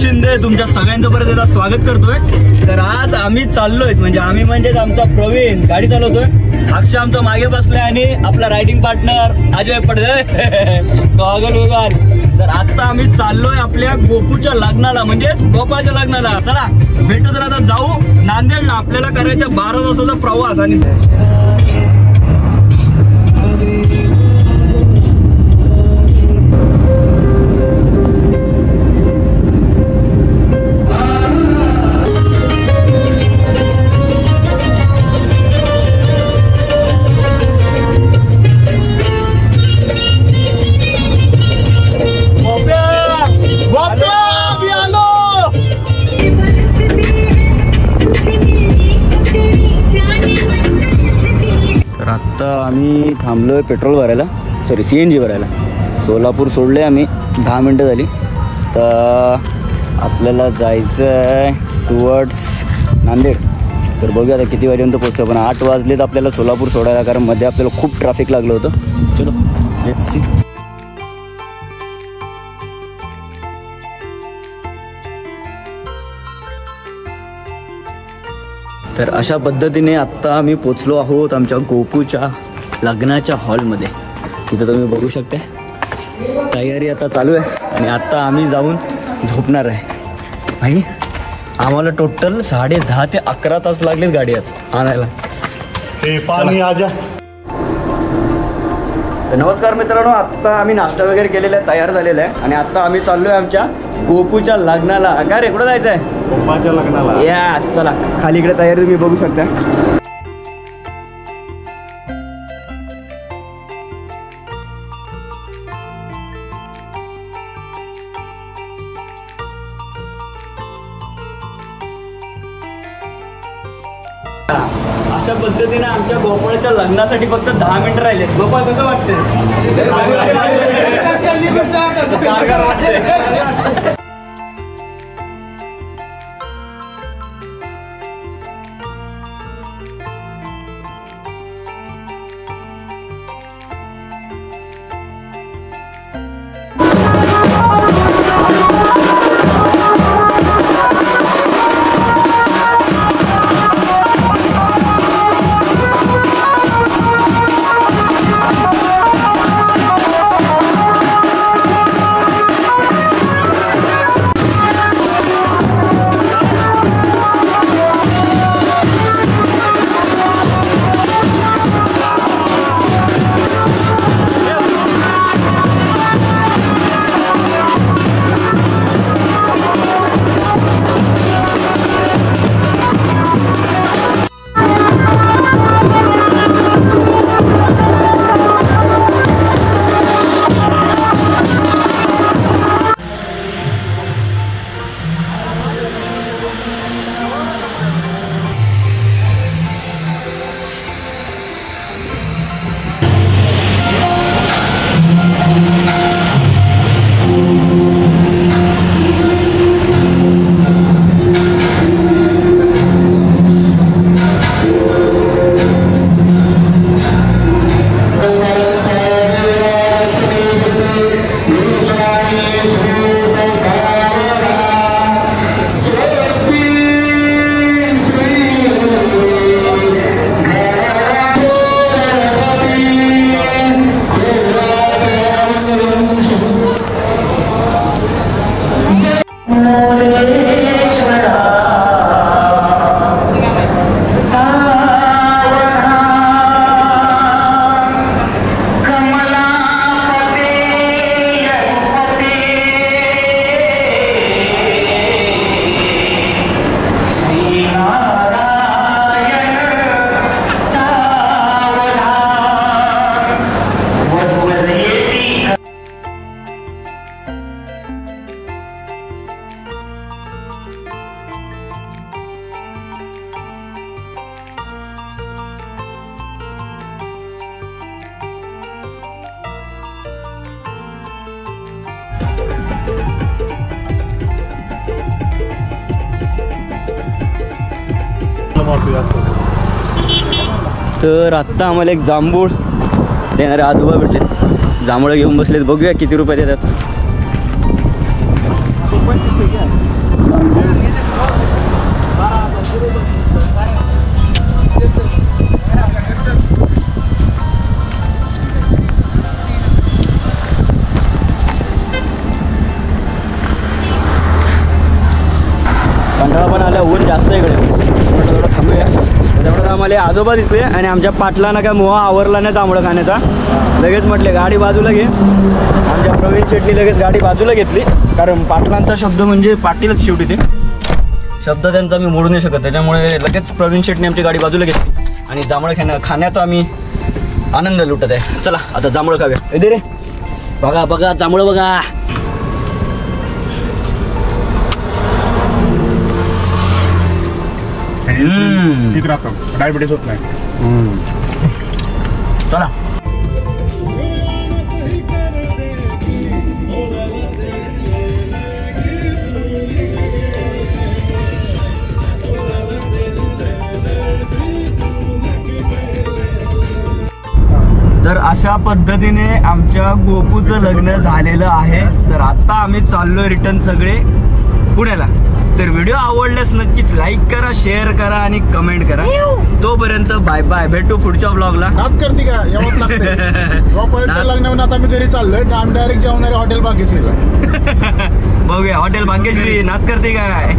शिंदे तुमच्या सगळ्यांचं परत एकदा स्वागत करतोय। तर आज आम्ही चाललोय म्हणजे आमचा प्रवीण गाडी चालवतोय, अक्षय आमचा मागे बसलाय आणि आपला रायडिंग पार्टनर अजय पडतोय गॉगल वगैर। तर आता आम्ही चाललोय आपल्या गोपूच्या लग्नाला म्हणजे गोपाळच्या लग्नाला। चला भेटू, तर आता जाऊ नांदेडला। आपल्याला करायचा 12 तासाचा प्रवास आणि आम्ही थांबलोय पेट्रोल भरायला, सॉरी CNG भरायला। सोलापूर सोडले आम्ही, 10 मिनटं झाली। तर आपल्याला जायचं आहे टुवर्ड्स नांदेड। तर बघूया आता किती वाजेपर्यंत पोहोचतो, पण 8 वाजलेत आपल्याला सोलापूर सोडायला, कारण मध्ये आपल्याला खूप ट्रॅफिक लागलं होतं। चलो लेट्स सी। तर अशा पद्धतीने आत्ता आम्ही पोचलो आहोत आमच्या गोपूच्या लग्नाच्या हॉलमध्ये। तिथं तुम्ही बघू शकता तयारी आता चालू आहे आणि आत्ता आम्ही जाऊन झोपणार आहे। भाई आम्हाला टोटल 10:30 ते 11 तास लागलेत गाडी आज आणायला। पाणी आजा। तर नमस्कार मित्रांनो, आत्ता आम्ही नाश्ता वगैरे केलेला आहे, तयार झालेला आहे आणि आत्ता आम्ही चाललोय आमच्या गोपूच्या लग्नाला। काय रे, कुठं जायचं आहे? गोपाळच्या लग्नाला। या चला, खाली इकडे तयारी तुम्ही बघू शकता। अशा पद्धतीने आमच्या गोपाळच्या लग्नासाठी फक्त 10 मिनिटं राहिलेत। गोपाळ कसं वाटतंय? तर आत्ता आम्हाला एक जांभूळ देणारे आजोबा भेटले, जांभूळ घेऊन बसलेत. बघूया किती रुपये देतात. कंटाळा पण आला, ऊन जास्त आहे इकडे. थोडं थांबूया. त्यामुळे आम्हाला आजोबा दिसले आणि आमच्या पाटलांना काय मोहा आवरला नाही जांभळं खाण्याचा. लगेच म्हटले गाडी बाजूला घे. आमच्या प्रवीण शेट्टी लगेच गाडी बाजूला घेतली, कारण पाटलांचा शब्द म्हणजे पाटीलच शेवटी ते शब्द त्यांचा मी मोडू नाही शकत. त्याच्यामुळे लगेच प्रवीण शेट्टीने आमची गाडी बाजूला घेतली आणि जांभळं खाण्याचा आम्ही आनंद लुटत आहे. चला आता जांभळं खाऊया. इथे रे बघा बघा जांभळं बघा. ठीक राहतो, डायबिटीस होत नाही. चला तर अशा पद्धतीने आमच्या गोपूचं लग्न झालेलं आहे. तर आता आम्ही चाललोय रिटर्न सगळे पुण्याला. तर व्हिडिओ आवडल्यास नक्कीच लाईक करा, शेअर करा आणि कमेंट करा. तोपर्यंत बाय बाय, भेटू पुढच्या ब्लॉगला. नाद करते का एवढं लागते लग्न. आता मी घरी चाललोय, आम्ही डायरेक्ट जेवणारे हॉटेल बागेश्रीला. बघूया हॉटेल भाग्यश्री नाद करते काय.